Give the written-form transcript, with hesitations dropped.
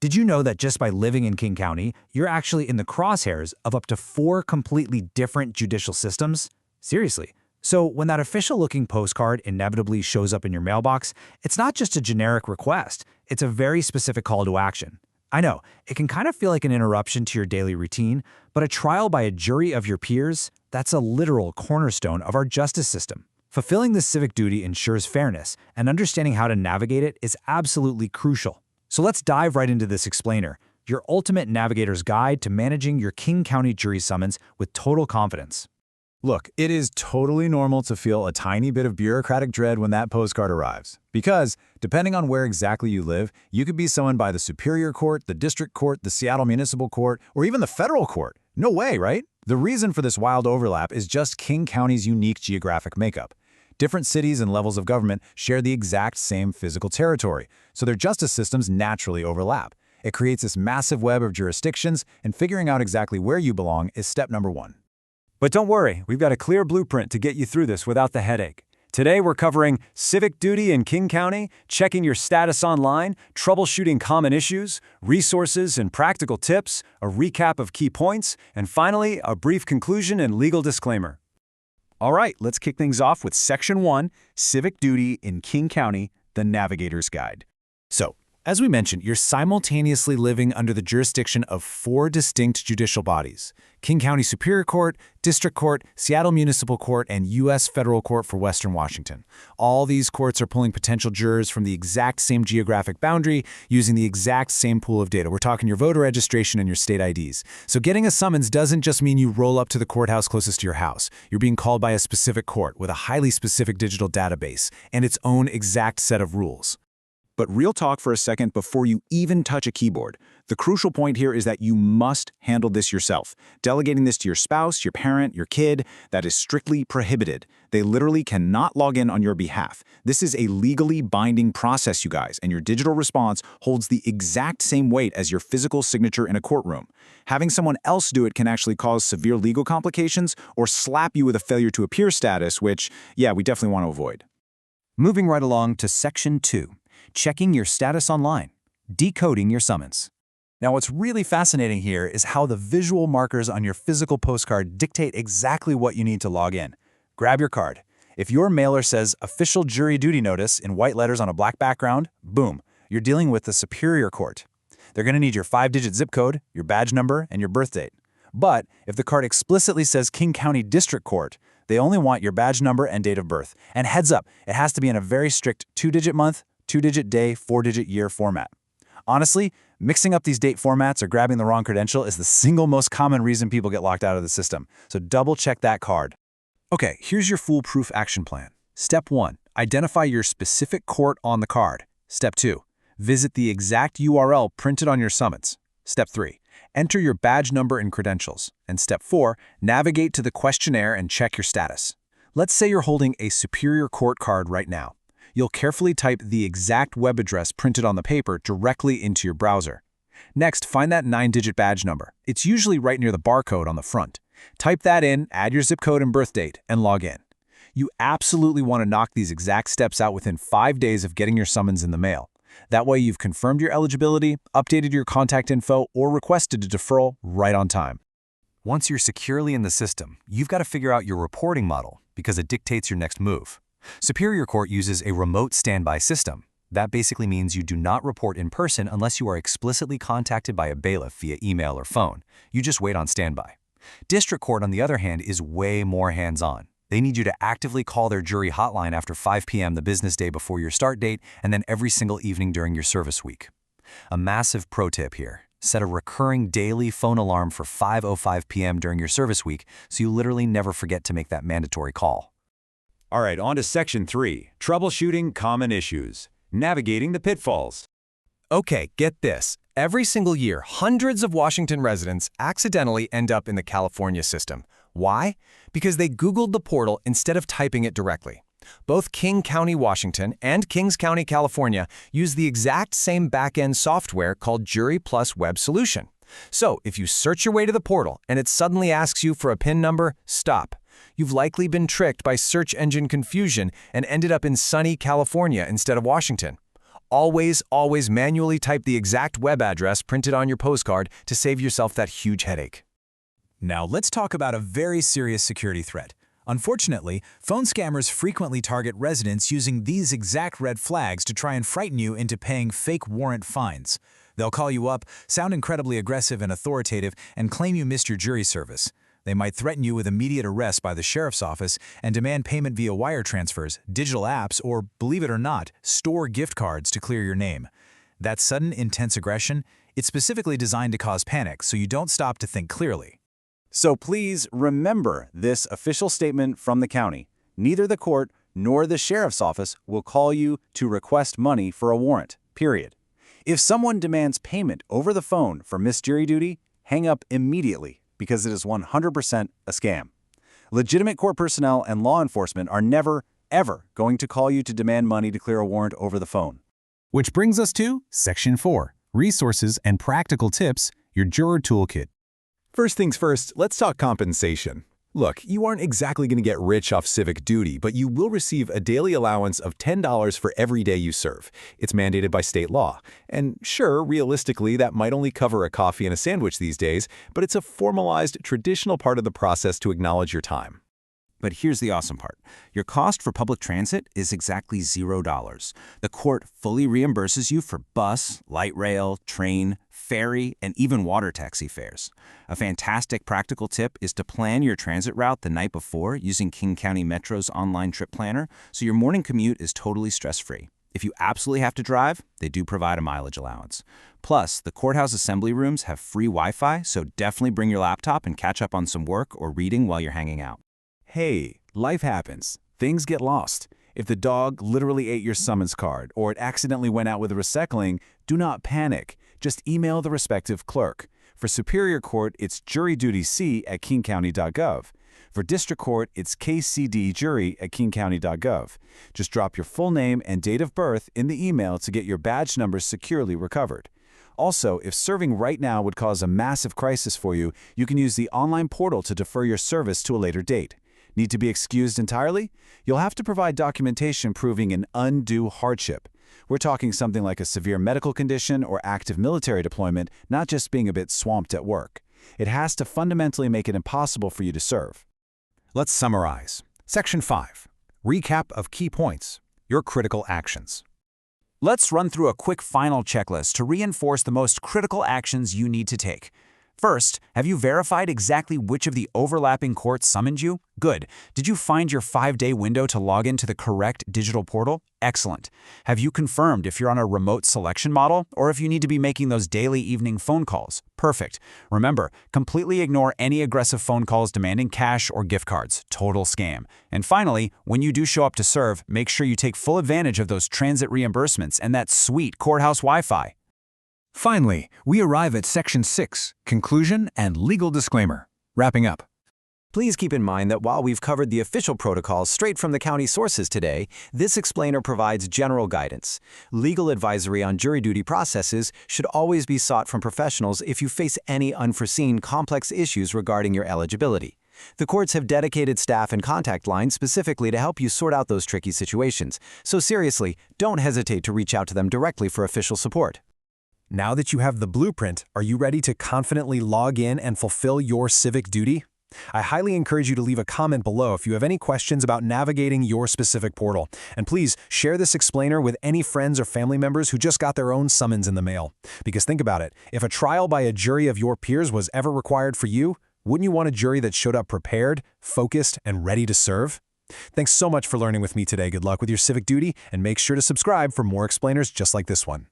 Did you know that just by living in King County, you're actually in the crosshairs of up to 4 completely different judicial systems? Seriously. So when that official-looking postcard inevitably shows up in your mailbox, it's not just a generic request, it's a very specific call to action. I know, it can kind of feel like an interruption to your daily routine, but a trial by a jury of your peers, that's a literal cornerstone of our justice system. Fulfilling this civic duty ensures fairness, and understanding how to navigate it is absolutely crucial. So let's dive right into this explainer, your ultimate navigator's guide to managing your King County jury summons with total confidence. Look, it is totally normal to feel a tiny bit of bureaucratic dread when that postcard arrives. Because, depending on where exactly you live, you could be summoned by the Superior Court, the District Court, the Seattle Municipal Court, or even the Federal Court. No way, right? The reason for this wild overlap is just King County's unique geographic makeup. Different cities and levels of government share the exact same physical territory, so their justice systems naturally overlap. It creates this massive web of jurisdictions, and figuring out exactly where you belong is step number 1. But don't worry, we've got a clear blueprint to get you through this without the headache. Today we're covering civic duty in King County, checking your status online, troubleshooting common issues, resources and practical tips, a recap of key points, and finally, a brief conclusion and legal disclaimer. All right, let's kick things off with Section 1, Civic Duty in King County, the Navigator's Guide. So, as we mentioned, you're simultaneously living under the jurisdiction of 4 distinct judicial bodies: King County Superior Court, District Court, Seattle Municipal Court, and U.S. Federal Court for Western Washington. All these courts are pulling potential jurors from the exact same geographic boundary using the exact same pool of data. We're talking your voter registration and your state IDs. So getting a summons doesn't just mean you roll up to the courthouse closest to your house. You're being called by a specific court with a highly specific digital database and its own exact set of rules. But real talk for a second before you even touch a keyboard. The crucial point here is that you must handle this yourself. Delegating this to your spouse, your parent, your kid, that is strictly prohibited. They literally cannot log in on your behalf. This is a legally binding process, you guys, and your digital response holds the exact same weight as your physical signature in a courtroom. Having someone else do it can actually cause severe legal complications or slap you with a failure to appear status, which, yeah, we definitely want to avoid. Moving right along to Section 2. Checking your status online, decoding your summons. Now, what's really fascinating here is how the visual markers on your physical postcard dictate exactly what you need to log in. Grab your card. If your mailer says Official Jury Duty Notice in white letters on a black background, boom, you're dealing with the Superior Court. They're going to need your 5-digit zip code, your badge number, and your birth date. But if the card explicitly says King County District Court, they only want your badge number and date of birth. And heads up, it has to be in a very strict 2-digit month, 2-digit day, 4-digit year format. Honestly, mixing up these date formats or grabbing the wrong credential is the single most common reason people get locked out of the system, so double check that card. Okay, here's your foolproof action plan. Step 1, identify your specific court on the card. Step 2, visit the exact URL printed on your summons. Step 3, enter your badge number and credentials. And Step 4, navigate to the questionnaire and check your status. Let's say you're holding a Superior Court card right now. You'll carefully type the exact web address printed on the paper directly into your browser. Next, find that 9-digit badge number. It's usually right near the barcode on the front. Type that in, add your zip code and birth date, and log in. You absolutely want to knock these exact steps out within 5 days of getting your summons in the mail. That way you've confirmed your eligibility, updated your contact info, or requested a deferral right on time. Once you're securely in the system, you've got to figure out your reporting model because it dictates your next move. Superior Court uses a remote standby system. That basically means you do not report in person unless you are explicitly contacted by a bailiff via email or phone. You just wait on standby. District Court, on the other hand, is way more hands-on. They need you to actively call their jury hotline after 5 p.m. the business day before your start date and then every single evening during your service week. A massive pro tip here. Set a recurring daily phone alarm for 5:05 p.m. during your service week so you literally never forget to make that mandatory call. All right, on to Section 3, troubleshooting common issues, navigating the pitfalls. Okay, get this. Every single year, hundreds of Washington residents accidentally end up in the California system. Why? Because they Googled the portal instead of typing it directly. Both King County, Washington and Kings County, California use the exact same back-end software called Jury Plus Web Solution. So if you search your way to the portal and it suddenly asks you for a PIN number, stop. You've likely been tricked by search engine confusion and ended up in sunny California instead of Washington. Always manually type the exact web address printed on your postcard to save yourself that huge headache. Now let's talk about a very serious security threat. Unfortunately, phone scammers frequently target residents using these exact red flags to try and frighten you into paying fake warrant fines. They'll call you up, sound incredibly aggressive and authoritative, and claim you missed your jury service. They might threaten you with immediate arrest by the sheriff's office and demand payment via wire transfers, digital apps, or, believe it or not, store gift cards to clear your name. That sudden, intense aggression, it's specifically designed to cause panic so you don't stop to think clearly. So please remember this official statement from the county. Neither the court nor the sheriff's office will call you to request money for a warrant, period. If someone demands payment over the phone for missed jury duty, hang up immediately because it is 100% a scam. Legitimate court personnel and law enforcement are never, ever going to call you to demand money to clear a warrant over the phone. Which brings us to Section 4, Resources and Practical Tips, your Juror Toolkit. First things first, let's talk compensation. Look, you aren't exactly going to get rich off civic duty, but you will receive a daily allowance of $10 for every day you serve. It's mandated by state law. And sure, realistically, that might only cover a coffee and a sandwich these days, but it's a formalized, traditional part of the process to acknowledge your time. But here's the awesome part. Your cost for public transit is exactly $0. The court fully reimburses you for bus, light rail, train, ferry, and even water taxi fares. A fantastic practical tip is to plan your transit route the night before using King County Metro's online trip planner, so your morning commute is totally stress-free. If you absolutely have to drive, they do provide a mileage allowance. Plus, the courthouse assembly rooms have free Wi-Fi, so definitely bring your laptop and catch up on some work or reading while you're hanging out. Hey, life happens. Things get lost. If the dog literally ate your summons card or it accidentally went out with the recycling, do not panic. Just email the respective clerk. For Superior Court, it's jurydutyc@kingcounty.gov. For District Court, it's kcdjury@kingcounty.gov. Just drop your full name and date of birth in the email to get your badge number securely recovered. Also, if serving right now would cause a massive crisis for you, you can use the online portal to defer your service to a later date. Need to be excused entirely? You'll have to provide documentation proving an undue hardship. We're talking something like a severe medical condition or active military deployment, not just being a bit swamped at work. It has to fundamentally make it impossible for you to serve. Let's summarize. Section 5, Recap of Key Points, your critical actions. Let's run through a quick final checklist to reinforce the most critical actions you need to take. First, have you verified exactly which of the overlapping courts summoned you? Good. Did you find your 5-day window to log into the correct digital portal? Excellent. Have you confirmed if you're on a remote selection model or if you need to be making those daily evening phone calls? Perfect. Remember, completely ignore any aggressive phone calls demanding cash or gift cards. Total scam. And finally, when you do show up to serve, make sure you take full advantage of those transit reimbursements and that sweet courthouse Wi-Fi. Finally, we arrive at Section 6, Conclusion and Legal Disclaimer. Wrapping up. Please keep in mind that while we've covered the official protocols straight from the county sources today, this explainer provides general guidance. Legal advisory on jury duty processes should always be sought from professionals if you face any unforeseen complex issues regarding your eligibility. The courts have dedicated staff and contact lines specifically to help you sort out those tricky situations. So seriously, don't hesitate to reach out to them directly for official support. Now that you have the blueprint, are you ready to confidently log in and fulfill your civic duty? I highly encourage you to leave a comment below if you have any questions about navigating your specific portal. And please share this explainer with any friends or family members who just got their own summons in the mail. Because think about it, if a trial by a jury of your peers was ever required for you, wouldn't you want a jury that showed up prepared, focused, and ready to serve? Thanks so much for learning with me today. Good luck with your civic duty, and make sure to subscribe for more explainers just like this one.